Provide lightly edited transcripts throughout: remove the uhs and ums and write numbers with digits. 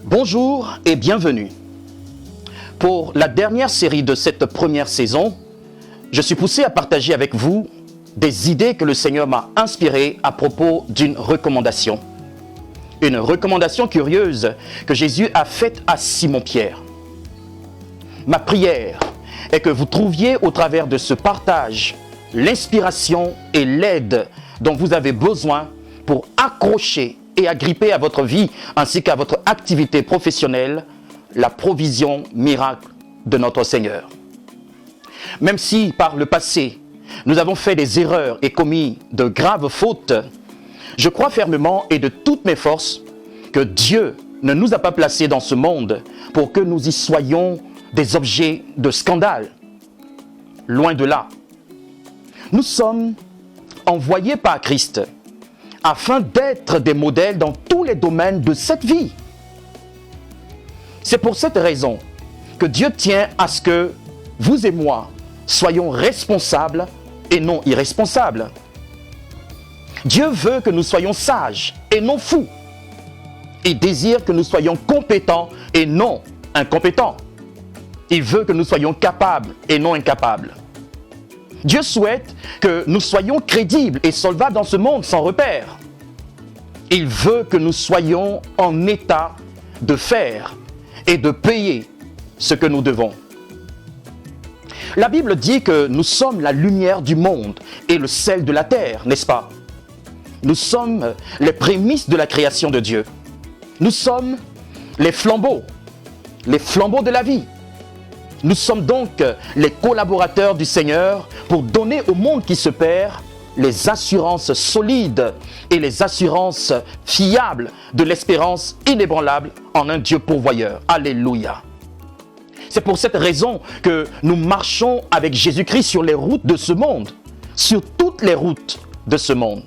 Bonjour et bienvenue. Pour la dernière série de cette première saison, je suis poussé à partager avec vous des idées que le Seigneur m'a inspirées à propos d'une recommandation. Une recommandation curieuse que Jésus a faite à Simon-Pierre. Ma prière est que vous trouviez au travers de ce partage l'inspiration et l'aide dont vous avez besoin pour accrocher et agripper à votre vie ainsi qu'à votre activité professionnelle la provision miracle de notre Seigneur. Même si par le passé, nous avons fait des erreurs et commis de graves fautes, je crois fermement et de toutes mes forces que Dieu ne nous a pas placés dans ce monde pour que nous y soyons des objets de scandale. Loin de là. Nous sommes envoyés par Christ afin d'être des modèles dans tous les domaines de cette vie. C'est pour cette raison que Dieu tient à ce que vous et moi soyons responsables et non irresponsables. Dieu veut que nous soyons sages et non fous. Il désire que nous soyons compétents et non incompétents. Il veut que nous soyons capables et non incapables. Dieu souhaite que nous soyons crédibles et solvables dans ce monde sans repère. Il veut que nous soyons en état de faire et de payer ce que nous devons. La Bible dit que nous sommes la lumière du monde et le sel de la terre, n'est-ce pas? Nous sommes les prémices de la création de Dieu. Nous sommes les flambeaux de la vie. Nous sommes donc les collaborateurs du Seigneur pour donner au monde qui se perd les assurances solides et les assurances fiables de l'espérance inébranlable en un Dieu pourvoyeur. Alléluia. C'est pour cette raison que nous marchons avec Jésus-Christ sur les routes de ce monde, sur toutes les routes de ce monde.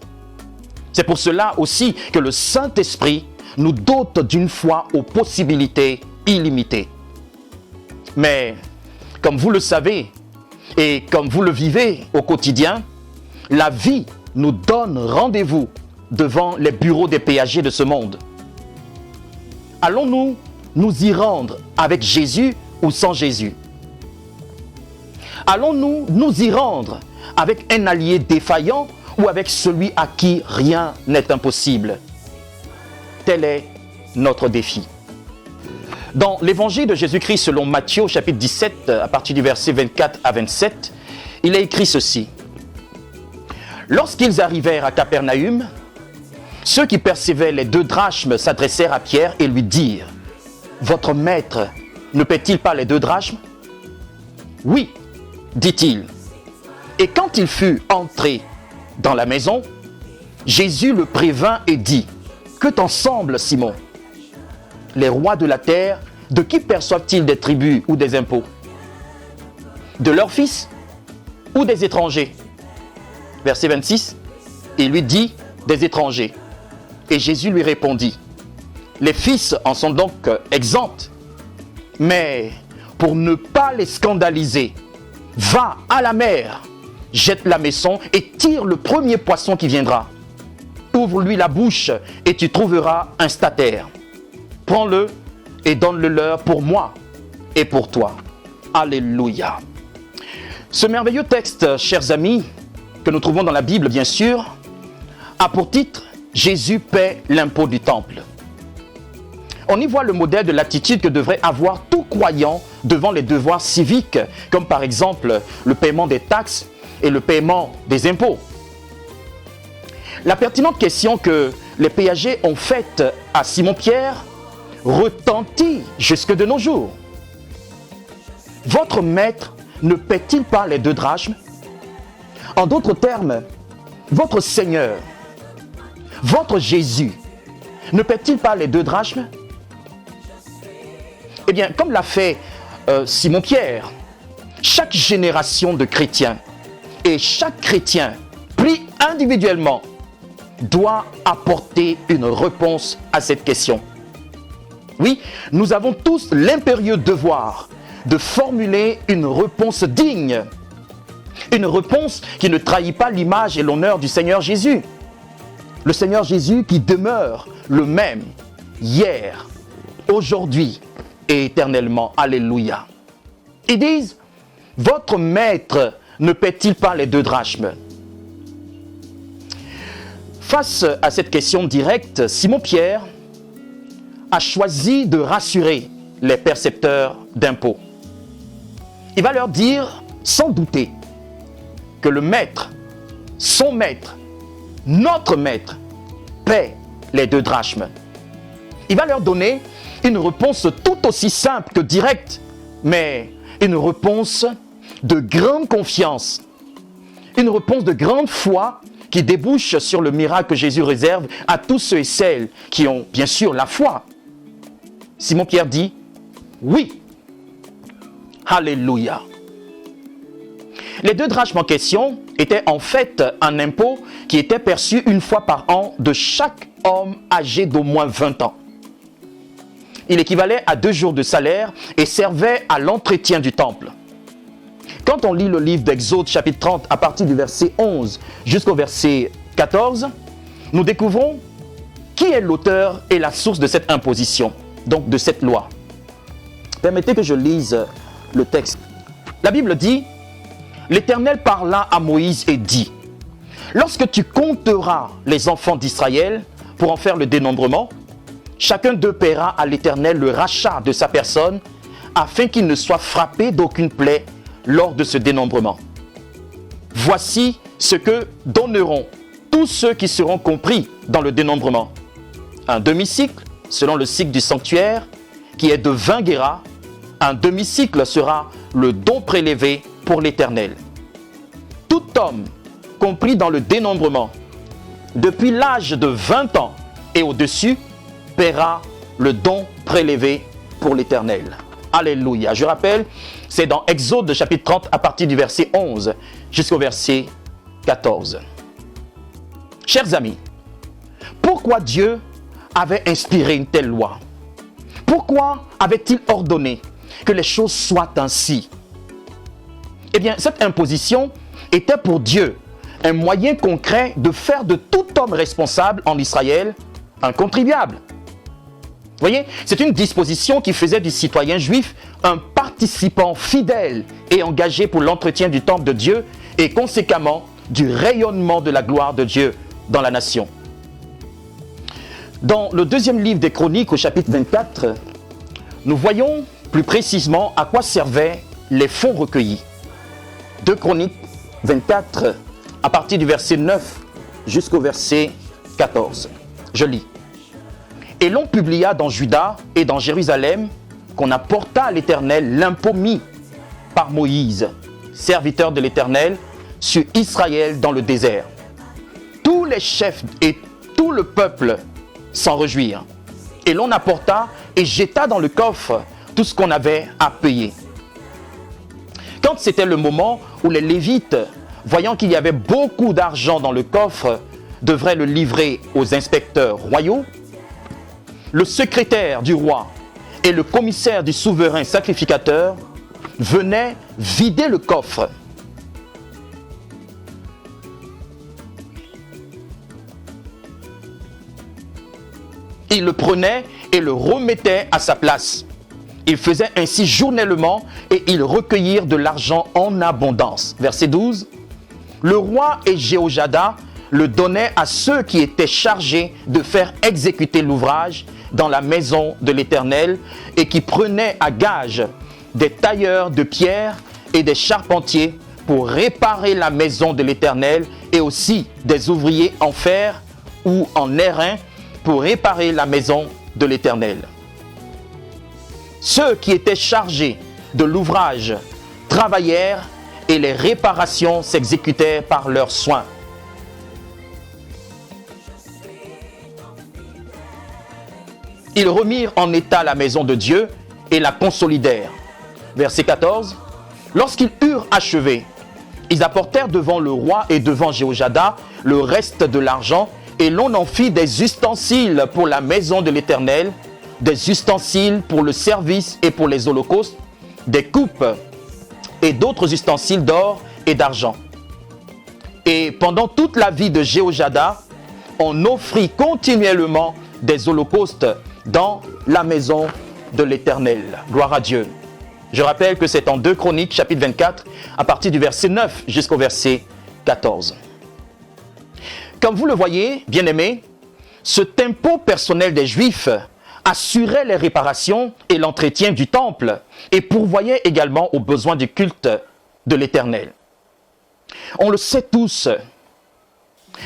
C'est pour cela aussi que le Saint-Esprit nous dote d'une foi aux possibilités illimitées. Mais, comme vous le savez, et comme vous le vivez au quotidien, la vie nous donne rendez-vous devant les bureaux des péagers de ce monde. Allons-nous nous y rendre avec Jésus ou sans Jésus? Allons-nous nous y rendre avec un allié défaillant ou avec celui à qui rien n'est impossible? Tel est notre défi. Dans l'évangile de Jésus-Christ selon Matthieu au chapitre 17, à partir du verset 24 à 27, il est écrit ceci. Lorsqu'ils arrivèrent à Capernaüm, ceux qui percevaient les 2 drachmes s'adressèrent à Pierre et lui dirent « Votre maître ne paie-t-il pas les 2 drachmes ?» « Oui, dit-il. » Et quand il fut entré dans la maison, Jésus le prévint et dit « Que t'en semble, Simon ? Les rois de la terre, de qui perçoivent-ils des tributs ou des impôts? De leurs fils ou des étrangers? » Verset 26, il lui dit des étrangers. Et Jésus lui répondit, les fils en sont donc exempts. Mais pour ne pas les scandaliser, va à la mer, jette la maison et tire le premier poisson qui viendra. Ouvre-lui la bouche et tu trouveras un statère. Prends-le et donne-le leur pour moi et pour toi. Alléluia. Ce merveilleux texte, chers amis, que nous trouvons dans la Bible, bien sûr, a pour titre « Jésus paie l'impôt du temple ». On y voit le modèle de l'attitude que devrait avoir tout croyant devant les devoirs civiques, comme par exemple le paiement des taxes et le paiement des impôts. La pertinente question que les péagers ont faite à Simon-Pierre retentit jusque de nos jours. Votre maître ne paie-t-il pas les 2 drachmes? En d'autres termes, votre Seigneur, votre Jésus, ne paie-t-il pas les 2 drachmes? Eh bien, comme l'a fait Simon-Pierre, chaque génération de chrétiens et chaque chrétien, pris individuellement, doit apporter une réponse à cette question. Oui, nous avons tous l'impérieux devoir de formuler une réponse digne. Une réponse qui ne trahit pas l'image et l'honneur du Seigneur Jésus. Le Seigneur Jésus qui demeure le même hier, aujourd'hui et éternellement. Alléluia. Ils disent, votre maître ne paie-t-il pas les 2 drachmes? Face à cette question directe, Simon-Pierre a choisi de rassurer les percepteurs d'impôts. Il va leur dire, sans douter, que le maître, son maître, notre maître, paie les 2 drachmes. Il va leur donner une réponse tout aussi simple que directe, mais une réponse de grande confiance, une réponse de grande foi qui débouche sur le miracle que Jésus réserve à tous ceux et celles qui ont bien sûr la foi. Simon-Pierre dit, oui. Alléluia. Les 2 drachmes en question étaient en fait un impôt qui était perçu une fois par an de chaque homme âgé d'au moins 20 ans. Il équivalait à 2 jours de salaire et servait à l'entretien du temple. Quand on lit le livre d'Exode chapitre 30 à partir du verset 11 jusqu'au verset 14, nous découvrons qui est l'auteur et la source de cette imposition, donc de cette loi. Permettez que je lise le texte. La Bible dit, l'Éternel parla à Moïse et dit, lorsque tu compteras les enfants d'Israël pour en faire le dénombrement, chacun d'eux paiera à l'Éternel le rachat de sa personne, afin qu'il ne soit frappé d'aucune plaie lors de ce dénombrement. Voici ce que donneront tous ceux qui seront compris dans le dénombrement. Un demi-cycle, selon le cycle du sanctuaire, qui est de 20 guéras. Un demi-cycle sera le don prélevé pour l'Éternel. Tout homme compris dans le dénombrement, depuis l'âge de 20 ans et au-dessus, paiera le don prélevé pour l'Éternel. Alléluia. Je rappelle, c'est dans Exode chapitre 30 à partir du verset 11 jusqu'au verset 14. Chers amis, pourquoi Dieu avait inspiré une telle loi? Pourquoi avait-il ordonné que les choses soient ainsi? Eh bien, cette imposition était pour Dieu un moyen concret de faire de tout homme responsable en Israël un contribuable. Vous voyez, c'est une disposition qui faisait du citoyen juif un participant fidèle et engagé pour l'entretien du temple de Dieu et conséquemment du rayonnement de la gloire de Dieu dans la nation. Dans le 2e livre des Chroniques au chapitre 24, nous voyons plus précisément à quoi servaient les fonds recueillis. 2 Chroniques 24 à partir du verset 9 jusqu'au verset 14. Je lis. Et l'on publia dans Juda et dans Jérusalem qu'on apporta à l'Éternel l'impôt mis par Moïse, serviteur de l'Éternel, sur Israël dans le désert. Tous les chefs et tout le peuple s'en réjouirent. Et l'on apporta et jeta dans le coffre tout ce qu'on avait à payer. Quand c'était le moment où les Lévites, voyant qu'il y avait beaucoup d'argent dans le coffre, devraient le livrer aux inspecteurs royaux, le secrétaire du roi et le commissaire du souverain sacrificateur venaient vider le coffre. Ils le prenaient et le remettaient à sa place. Ils faisaient ainsi journellement et ils recueillirent de l'argent en abondance. Verset 12. Le roi et Jéhojada le donnaient à ceux qui étaient chargés de faire exécuter l'ouvrage dans la maison de l'Éternel et qui prenaient à gage des tailleurs de pierre et des charpentiers pour réparer la maison de l'Éternel et aussi des ouvriers en fer ou en airain pour réparer la maison de l'Éternel. Ceux qui étaient chargés de l'ouvrage travaillèrent et les réparations s'exécutèrent par leurs soins. Ils remirent en état la maison de Dieu et la consolidèrent. Verset 14. Lorsqu'ils eurent achevé, ils apportèrent devant le roi et devant Jéhojada le reste de l'argent et l'on en fit des ustensiles pour la maison de l'Éternel, des ustensiles pour le service et pour les holocaustes, des coupes et d'autres ustensiles d'or et d'argent. Et pendant toute la vie de Jéhojada, on offrit continuellement des holocaustes dans la maison de l'Éternel. Gloire à Dieu. Je rappelle que c'est en 2 Chroniques, chapitre 24, à partir du verset 9 jusqu'au verset 14. Comme vous le voyez, bien-aimés, ce tempo personnel des Juifs assurait les réparations et l'entretien du temple et pourvoyait également aux besoins du culte de l'Éternel. On le sait tous,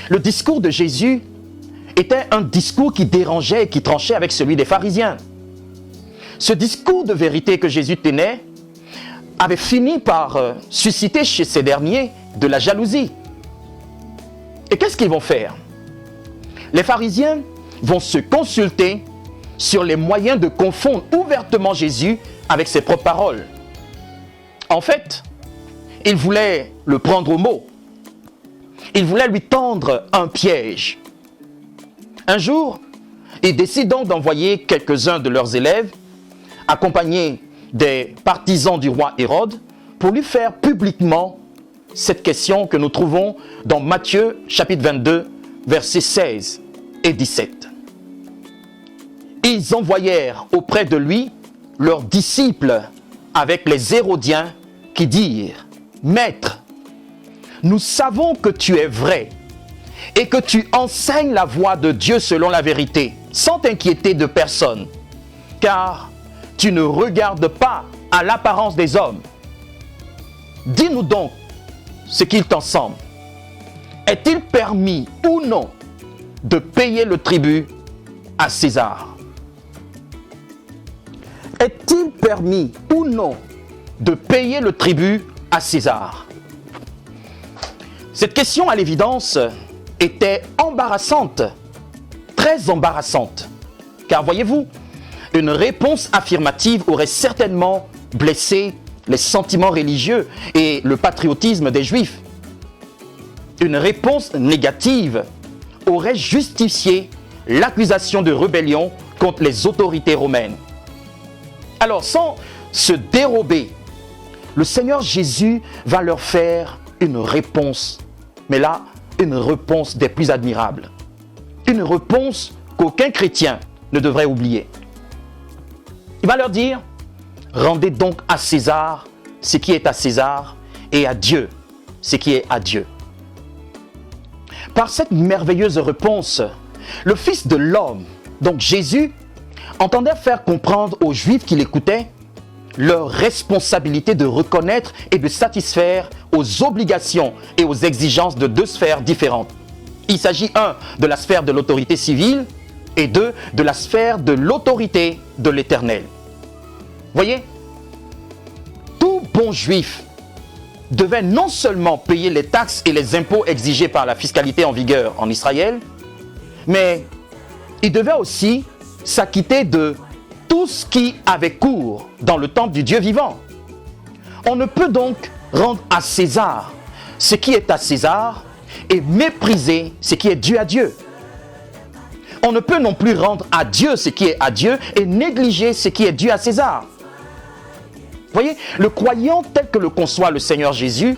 le discours de Jésus était un discours qui dérangeait et qui tranchait avec celui des pharisiens. Ce discours de vérité que Jésus tenait avait fini par susciter chez ces derniers de la jalousie. Et qu'est-ce qu'ils vont faire? Les pharisiens vont se consulter sur les moyens de confondre ouvertement Jésus avec ses propres paroles. En fait, ils voulaient le prendre au mot. Ils voulaient lui tendre un piège. Un jour, ils décident d'envoyer quelques-uns de leurs élèves, accompagnés des partisans du roi Hérode, pour lui faire publiquement cette question que nous trouvons dans Matthieu chapitre 22, versets 16 et 17. Ils envoyèrent auprès de lui leurs disciples avec les Hérodiens qui dirent: « Maître, nous savons que tu es vrai et que tu enseignes la voie de Dieu selon la vérité, sans t'inquiéter de personne, car tu ne regardes pas à l'apparence des hommes. Dis-nous donc ce qu'il t'en semble. Est-il permis ou non de payer le tribut à César? Est-il permis ou non de payer le tribut à César? » Cette question, à l'évidence, était embarrassante, très embarrassante. Car voyez-vous, une réponse affirmative aurait certainement blessé les sentiments religieux et le patriotisme des Juifs. Une réponse négative aurait justifié l'accusation de rébellion contre les autorités romaines. Alors, sans se dérober, le Seigneur Jésus va leur faire une réponse, mais là, une réponse des plus admirables. Une réponse qu'aucun chrétien ne devrait oublier. Il va leur dire: rendez donc à César ce qui est à César et à Dieu ce qui est à Dieu. Par cette merveilleuse réponse, le Fils de l'homme, donc Jésus, entendait faire comprendre aux Juifs qui l'écoutaient leur responsabilité de reconnaître et de satisfaire aux obligations et aux exigences de deux sphères différentes. Il s'agit, un, de la sphère de l'autorité civile et deux, de la sphère de l'autorité de l'Éternel. Voyez, tout bon Juif devait non seulement payer les taxes et les impôts exigés par la fiscalité en vigueur en Israël, mais il devait aussi s'acquitter de tout ce qui avait cours dans le temple du Dieu vivant. On ne peut donc rendre à César ce qui est à César et mépriser ce qui est dû à Dieu. On ne peut non plus rendre à Dieu ce qui est à Dieu et négliger ce qui est dû à César. Voyez, le croyant tel que le conçoit le Seigneur Jésus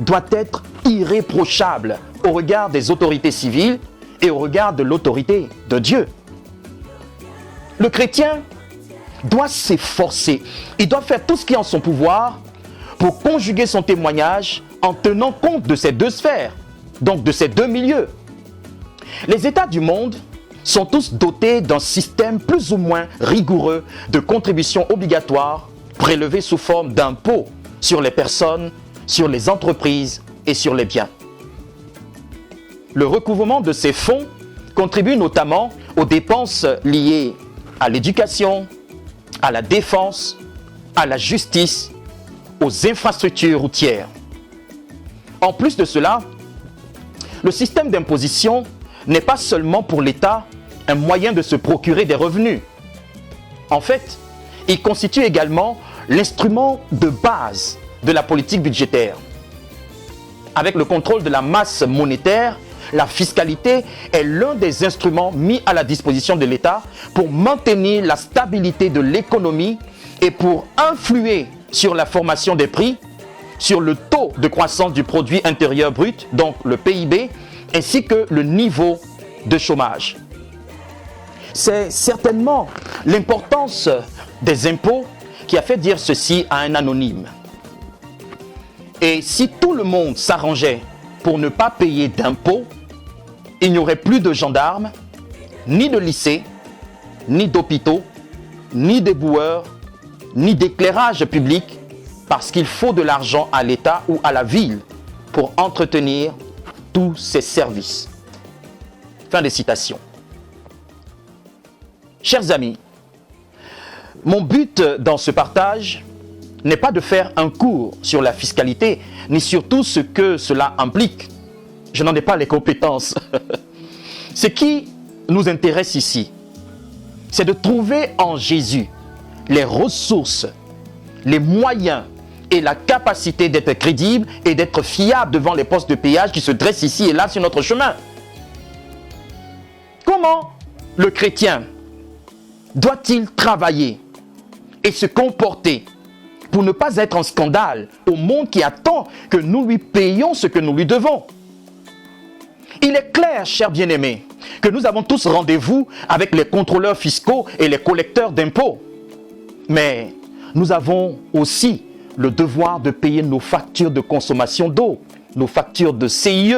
doit être irréprochable au regard des autorités civiles et au regard de l'autorité de Dieu. Le chrétien doit s'efforcer, il doit faire tout ce qui est en son pouvoir pour conjuguer son témoignage en tenant compte de ces deux sphères, donc de ces deux milieux. Les États du monde sont tous dotés d'un système plus ou moins rigoureux de contributions obligatoires prélevées sous forme d'impôts sur les personnes, sur les entreprises et sur les biens. Le recouvrement de ces fonds contribue notamment aux dépenses liées à l'éducation, à la défense, à la justice, aux infrastructures routières. En plus de cela, le système d'imposition n'est pas seulement pour l'État un moyen de se procurer des revenus. En fait, il constitue également l'instrument de base de la politique budgétaire. Avec le contrôle de la masse monétaire, la fiscalité est l'un des instruments mis à la disposition de l'État pour maintenir la stabilité de l'économie et pour influer sur la formation des prix, sur le taux de croissance du produit intérieur brut, donc le PIB, ainsi que le niveau de chômage. c'est certainement l'importance des impôts qui a fait dire ceci à un anonyme. Et si tout le monde s'arrangeait pour ne pas payer d'impôts, il n'y aurait plus de gendarmes, ni de lycées, ni d'hôpitaux, ni d'éboueurs, ni d'éclairage public, parce qu'il faut de l'argent à l'État ou à la ville pour entretenir tous ces services. Fin de citation. Chers amis, mon but dans ce partage n'est pas de faire un cours sur la fiscalité, ni sur tout ce que cela implique. Je n'en ai pas les compétences. Ce qui nous intéresse ici, c'est de trouver en Jésus les ressources, les moyens et la capacité d'être crédible et d'être fiable devant les postes de péage qui se dressent ici et là sur notre chemin. Comment le chrétien doit-il travailler et se comporter pour ne pas être en scandale au monde qui attend que nous lui payions ce que nous lui devons? Il est clair, chers bien-aimés, que nous avons tous rendez-vous avec les contrôleurs fiscaux et les collecteurs d'impôts. Mais nous avons aussi le devoir de payer nos factures de consommation d'eau, nos factures de CIE.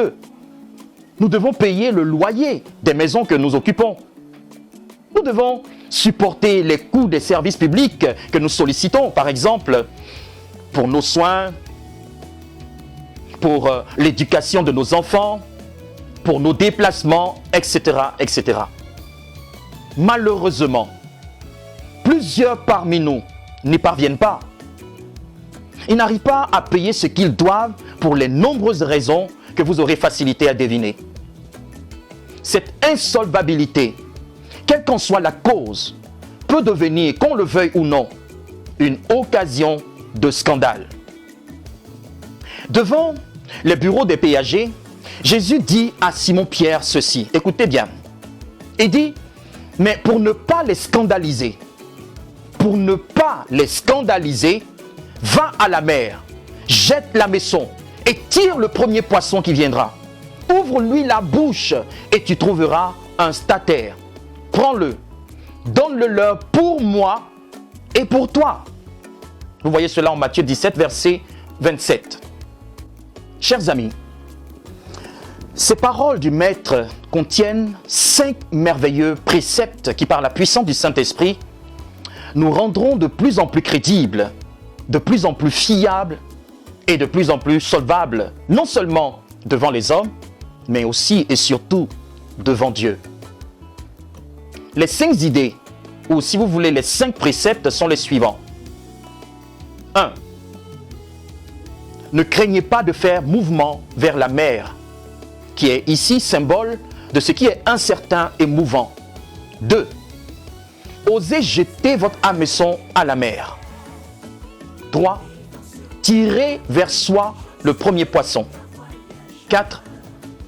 Nous devons payer le loyer des maisons que nous occupons. Nous devons supporter les coûts des services publics que nous sollicitons, par exemple, pour nos soins, pour l'éducation de nos enfants, pour nos déplacements, etc., etc. Malheureusement, plusieurs parmi nous n'y parviennent pas. Ils n'arrivent pas à payer ce qu'ils doivent pour les nombreuses raisons que vous aurez facilité à deviner. Cette insolvabilité, quelle qu'en soit la cause, peut devenir, qu'on le veuille ou non, une occasion de scandale. Devant les bureaux des péagers, Jésus dit à Simon-Pierre ceci, écoutez bien, il dit, mais pour ne pas les scandaliser, va à la mer, jette la maison et tire le premier poisson qui viendra. Ouvre-lui la bouche et tu trouveras un statère. Prends-le, donne-le leur pour moi et pour toi. Vous voyez cela en Matthieu 17, verset 27. Chers amis, ces paroles du Maître contiennent 5 merveilleux préceptes qui, par la puissance du Saint-Esprit, nous rendront de plus en plus crédibles, de plus en plus fiables et de plus en plus solvables, non seulement devant les hommes, mais aussi et surtout devant Dieu. Les 5 idées, ou si vous voulez les 5 préceptes, sont les suivants. 1. Ne craignez pas de faire mouvement vers la mer, qui est ici symbole de ce qui est incertain et mouvant. 2. Osez jeter votre hameçon à la mer. 3. Tirez vers soi le premier poisson. 4.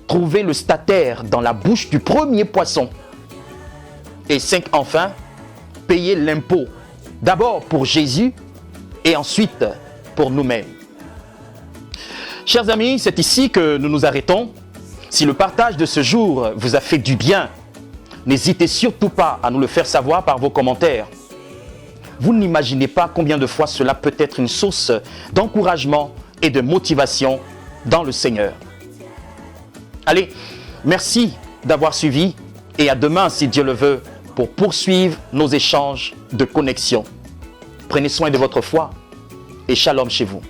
Trouvez le statère dans la bouche du premier poisson. Et 5. Enfin, payez l'impôt, d'abord pour Jésus et ensuite pour nous-mêmes. Chers amis, c'est ici que nous nous arrêtons. Si le partage de ce jour vous a fait du bien, n'hésitez surtout pas à nous le faire savoir par vos commentaires. Vous n'imaginez pas combien de fois cela peut être une source d'encouragement et de motivation dans le Seigneur. Allez, merci d'avoir suivi et à demain si Dieu le veut pour poursuivre nos échanges de connexion. Prenez soin de votre foi et shalom chez vous.